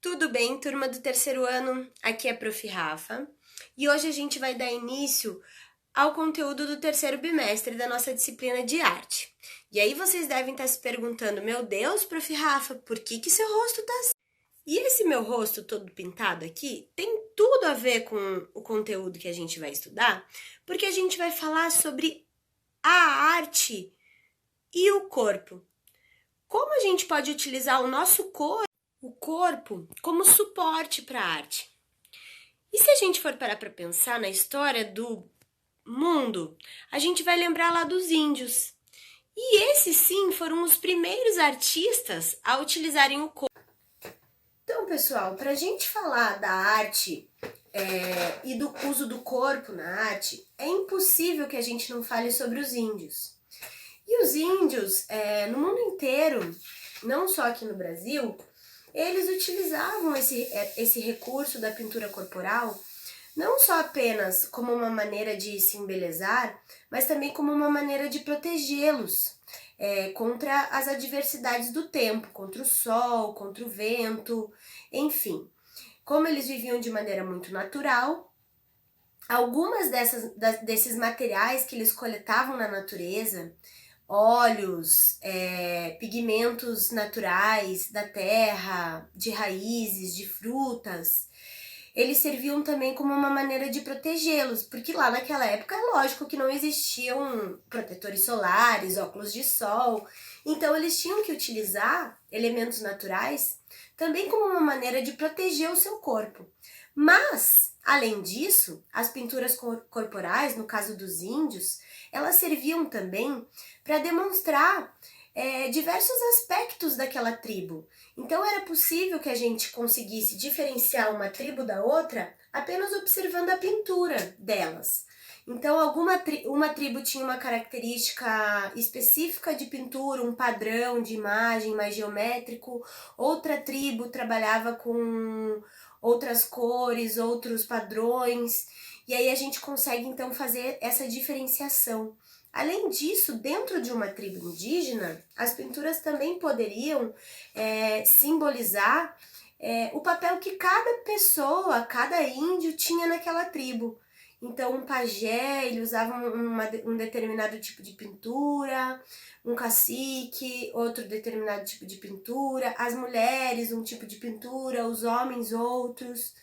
Tudo bem, turma do terceiro ano? Aqui é a Prof. Rafa e hoje a gente vai dar início ao conteúdo do terceiro bimestre da nossa disciplina de arte. E aí vocês devem estar se perguntando, meu Deus, Prof. Rafa, por que seu rosto tá assim? E esse meu rosto todo pintado aqui tem tudo a ver com o conteúdo que a gente vai estudar, porque a gente vai falar sobre a arte e o corpo. Como a gente pode utilizar o nosso corpo como suporte para a arte. E se a gente for parar para pensar na história do mundo, a gente vai lembrar lá dos índios. E esses sim foram os primeiros artistas a utilizarem o corpo. Então, pessoal, para a gente falar da arte e do uso do corpo na arte, é impossível que a gente não fale sobre os índios. E os índios, no mundo inteiro, não só aqui no Brasil, eles utilizavam esse recurso da pintura corporal não só apenas como uma maneira de se embelezar, mas também como uma maneira de protegê-los contra as adversidades do tempo, contra o sol, contra o vento, enfim. Como eles viviam de maneira muito natural, algumas desses materiais que eles coletavam na natureza, óleos, pigmentos naturais da terra, de raízes, de frutas, eles serviam também como uma maneira de protegê-los, porque lá naquela época é lógico que não existiam protetores solares, óculos de sol, então eles tinham que utilizar elementos naturais também como uma maneira de proteger o seu corpo. Mas, além disso, as pinturas corporais, no caso dos índios, elas serviam também para demonstrar diversos aspectos daquela tribo. Então era possível que a gente conseguisse diferenciar uma tribo da outra apenas observando a pintura delas. Então uma tribo tinha uma característica específica de pintura, um padrão de imagem mais geométrico, outra tribo trabalhava com outras cores, outros padrões, e aí a gente consegue então fazer essa diferenciação. Além disso, dentro de uma tribo indígena, as pinturas também poderiam simbolizar o papel que cada pessoa, cada índio tinha naquela tribo. Então, um pajé, ele usava um determinado tipo de pintura, um cacique, outro determinado tipo de pintura, as mulheres, um tipo de pintura, os homens, outros.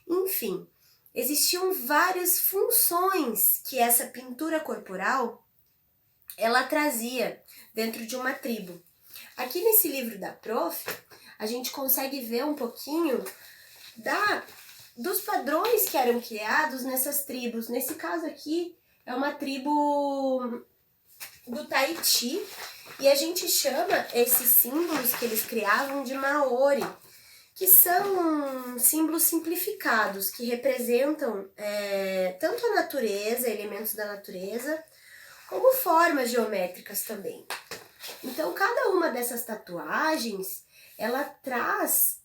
Enfim, existiam várias funções que essa pintura corporal ela trazia dentro de uma tribo. Aqui nesse livro da Prof, a gente consegue ver um pouquinho dos padrões que eram criados nessas tribos. Nesse caso aqui, é uma tribo do Tahiti, e a gente chama esses símbolos que eles criavam de Maori, que são símbolos simplificados, que representam tanto a natureza, elementos da natureza, como formas geométricas também. Então, cada uma dessas tatuagens, ela traz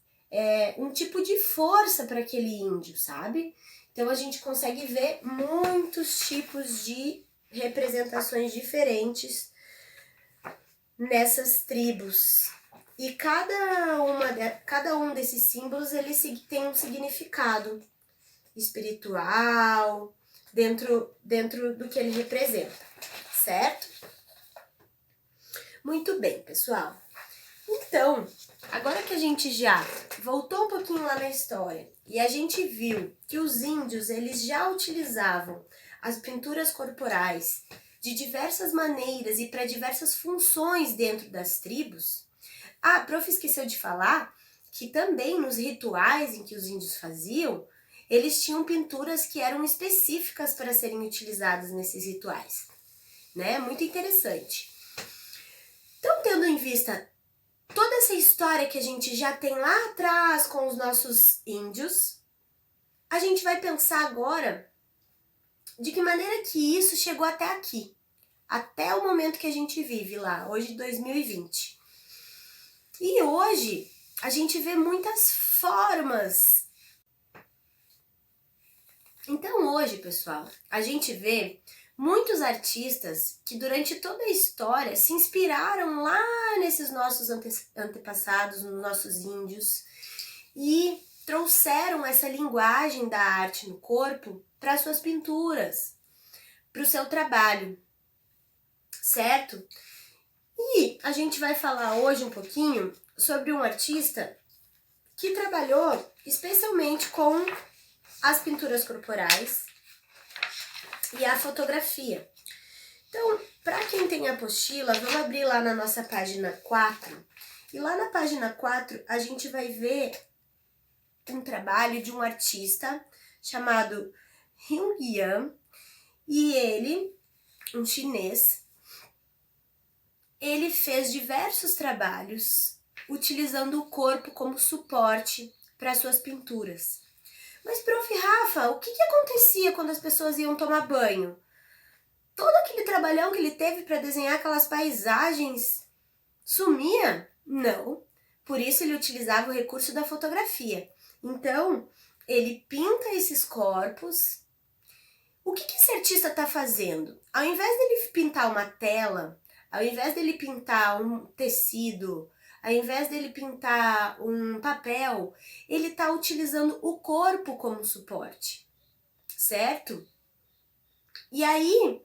um tipo de força para aquele índio, sabe? Então, a gente consegue ver muitos tipos de representações diferentes nessas tribos. E cada um desses símbolos, ele tem um significado espiritual dentro do que ele representa. Certo? Muito bem, pessoal. Então, agora que a gente já voltou um pouquinho lá na história e a gente viu que os índios, eles já utilizavam as pinturas corporais de diversas maneiras e para diversas funções dentro das tribos. A Prof esqueceu de falar que também nos rituais em que os índios faziam, eles tinham pinturas que eram específicas para serem utilizadas nesses rituais. Né? Muito interessante. Então, tendo em vista toda essa história que a gente já tem lá atrás com os nossos índios, a gente vai pensar agora de que maneira que isso chegou até aqui, até o momento que a gente vive lá, hoje 2020. E hoje a gente vê muitas formas. Então hoje, pessoal, a gente vê Muitos artistas que durante toda a história se inspiraram lá nesses nossos antepassados, nos nossos índios, e trouxeram essa linguagem da arte no corpo para suas pinturas, para o seu trabalho, certo? E a gente vai falar hoje um pouquinho sobre um artista que trabalhou especialmente com as pinturas corporais e a fotografia. Então, para quem tem a apostila, vamos abrir lá na nossa página 4. E lá na página 4 a gente vai ver um trabalho de um artista chamado Hyun Yan, e ele, um chinês, ele fez diversos trabalhos utilizando o corpo como suporte para suas pinturas. Mas, prof. Rafa, o que acontecia quando as pessoas iam tomar banho? Todo aquele trabalhão que ele teve para desenhar aquelas paisagens sumia? Não. Por isso ele utilizava o recurso da fotografia. Então, ele pinta esses corpos. O que esse artista está fazendo? Ao invés dele pintar uma tela, ao invés dele pintar um tecido, ao invés dele pintar um papel, ele está utilizando o corpo como suporte, certo? E aí,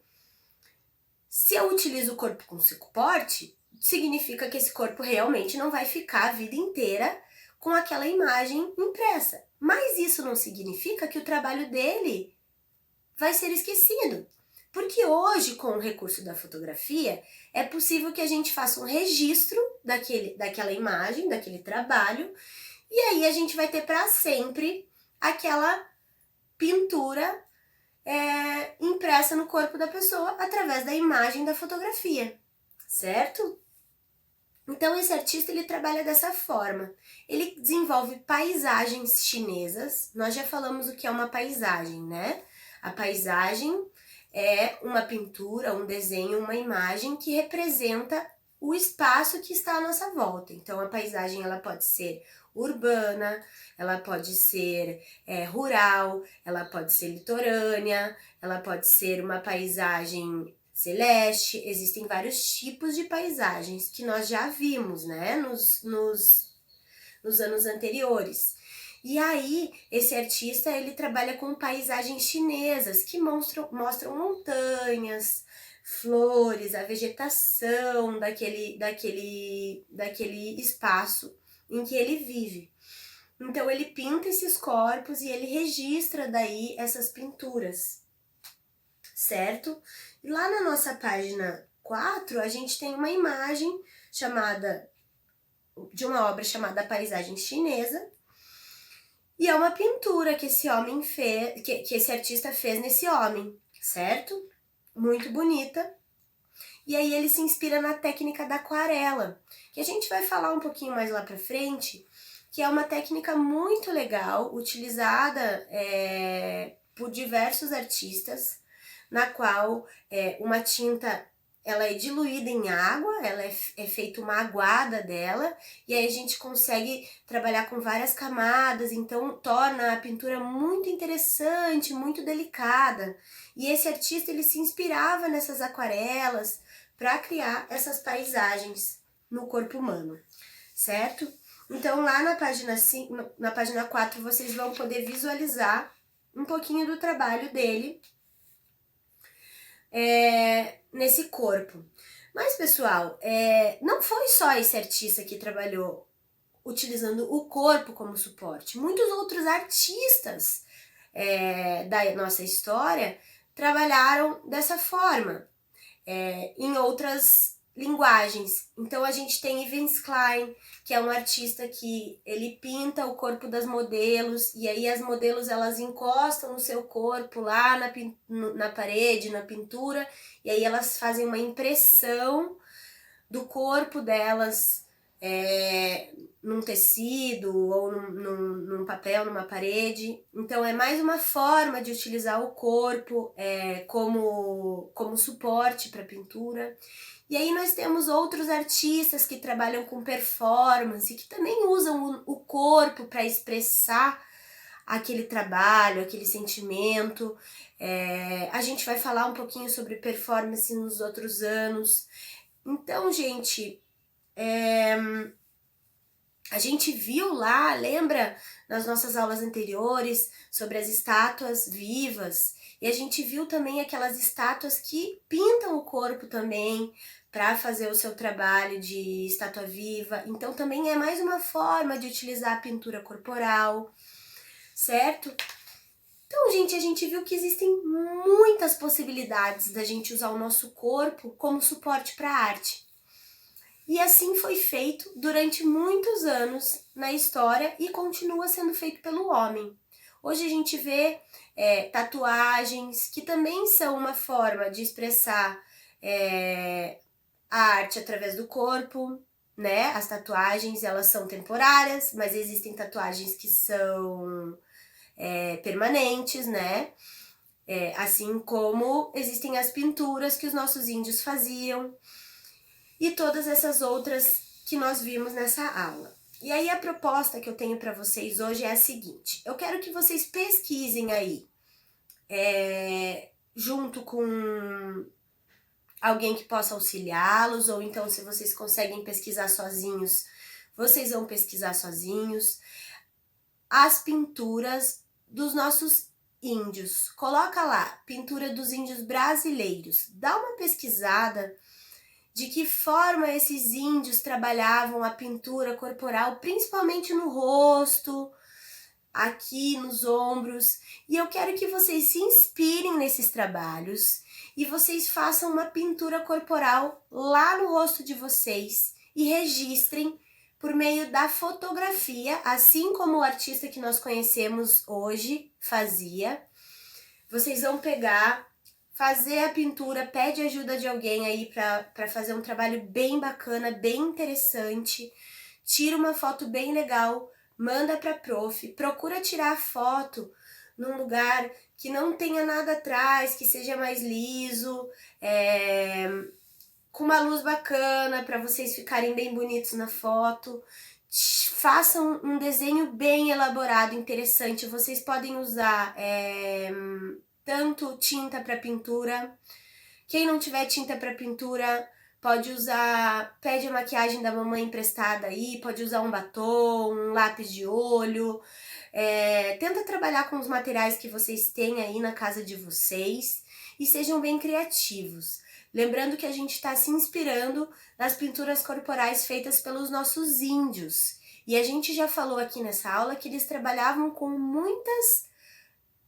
se eu utilizo o corpo como suporte, significa que esse corpo realmente não vai ficar a vida inteira com aquela imagem impressa. Mas isso não significa que o trabalho dele vai ser esquecido. Porque hoje, com o recurso da fotografia, é possível que a gente faça um registro daquela imagem, daquele trabalho, e aí a gente vai ter para sempre aquela pintura impressa no corpo da pessoa através da imagem da fotografia, certo? Então esse artista ele trabalha dessa forma. Ele desenvolve paisagens chinesas. Nós já falamos o que é uma paisagem, né? A paisagem é uma pintura, um desenho, uma imagem que representa o espaço que está à nossa volta. Então a paisagem ela pode ser urbana, ela pode ser rural, ela pode ser litorânea, ela pode ser uma paisagem celeste. Existem vários tipos de paisagens que nós já vimos, né, nos anos anteriores. E aí, esse artista, ele trabalha com paisagens chinesas que mostram montanhas, flores, a vegetação daquele espaço em que ele vive. Então, ele pinta esses corpos e ele registra daí essas pinturas, certo? E lá na nossa página 4, a gente tem uma imagem de uma obra chamada Paisagem Chinesa, e é uma pintura que esse homem fez, que esse artista fez nesse homem, certo? Muito bonita. E aí ele se inspira na técnica da aquarela, que a gente vai falar um pouquinho mais lá pra frente, que é uma técnica muito legal, utilizada por diversos artistas, na qual uma tinta ela é diluída em água, ela é feita uma aguada dela, e aí a gente consegue trabalhar com várias camadas, então torna a pintura muito interessante, muito delicada. E esse artista ele se inspirava nessas aquarelas para criar essas paisagens no corpo humano, certo? Então lá na página 5, na página 4, vocês vão poder visualizar um pouquinho do trabalho dele nesse corpo. Mas, pessoal, não foi só esse artista que trabalhou utilizando o corpo como suporte. Muitos outros artistas da nossa história trabalharam dessa forma, em outras linguagens. Então a gente tem Yves Klein, que é um artista que ele pinta o corpo das modelos, e aí as modelos elas encostam no seu corpo lá na parede, na pintura, e aí elas fazem uma impressão do corpo delas num tecido ou num papel, numa parede. Então é mais uma forma de utilizar o corpo como suporte para a pintura. E aí nós temos outros artistas que trabalham com performance, que também usam o corpo para expressar aquele trabalho, aquele sentimento. A gente vai falar um pouquinho sobre performance nos outros anos. Então, gente, a gente viu lá, lembra, nas nossas aulas anteriores, sobre as estátuas vivas, e a gente viu também aquelas estátuas que pintam o corpo também para fazer o seu trabalho de estátua viva. Então também é mais uma forma de utilizar a pintura corporal, certo? Então, gente, a gente viu que existem muitas possibilidades da gente usar o nosso corpo como suporte para a arte. E assim foi feito durante muitos anos na história e continua sendo feito pelo homem. Hoje a gente vê tatuagens, que também são uma forma de expressar a arte através do corpo, né? As tatuagens, elas são temporárias, mas existem tatuagens que são permanentes, né? Assim como existem as pinturas que os nossos índios faziam, e todas essas outras que nós vimos nessa aula. E aí a proposta que eu tenho para vocês hoje é a seguinte: eu quero que vocês pesquisem aí, junto com alguém que possa auxiliá-los, ou então se vocês conseguem pesquisar sozinhos, vocês vão pesquisar sozinhos, as pinturas dos nossos índios. Coloca lá, pintura dos índios brasileiros. Dá uma pesquisada de que forma esses índios trabalhavam a pintura corporal, principalmente no rosto, aqui nos ombros. E eu quero que vocês se inspirem nesses trabalhos e vocês façam uma pintura corporal lá no rosto de vocês e registrem por meio da fotografia, assim como o artista que nós conhecemos hoje fazia. Vocês vão pegar, fazer a pintura, pede ajuda de alguém aí para fazer um trabalho bem bacana, bem interessante. Tira uma foto bem legal, manda para a prof. Procura tirar a foto num lugar que não tenha nada atrás, que seja mais liso, com uma luz bacana para vocês ficarem bem bonitos na foto. Façam um desenho bem elaborado, interessante. Vocês podem usar tanto tinta para pintura. Quem não tiver tinta para pintura, pode usar, pede a maquiagem da mamãe emprestada aí, pode usar um batom, um lápis de olho. Tenta trabalhar com os materiais que vocês têm aí na casa de vocês e sejam bem criativos. Lembrando que a gente está se inspirando nas pinturas corporais feitas pelos nossos índios. E a gente já falou aqui nessa aula que eles trabalhavam com muitas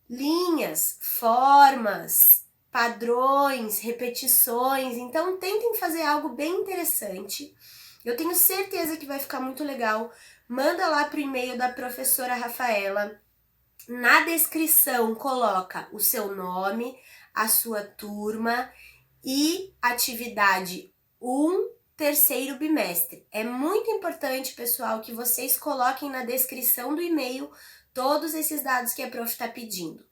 linhas, formas, padrões, repetições. Então tentem fazer algo bem interessante. Eu tenho certeza que vai ficar muito legal. Manda lá pro e-mail da professora Rafaela. Na descrição coloca o seu nome, a sua turma e atividade 1, terceiro bimestre. É muito importante, pessoal, que vocês coloquem na descrição do e-mail todos esses dados que a prof está pedindo,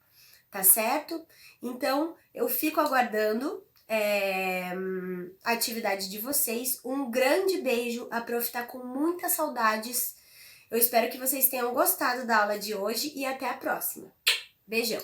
tá certo? Então, eu fico aguardando a atividade de vocês. Um grande beijo, a prof tá com muitas saudades. Eu espero que vocês tenham gostado da aula de hoje e até a próxima. Beijão!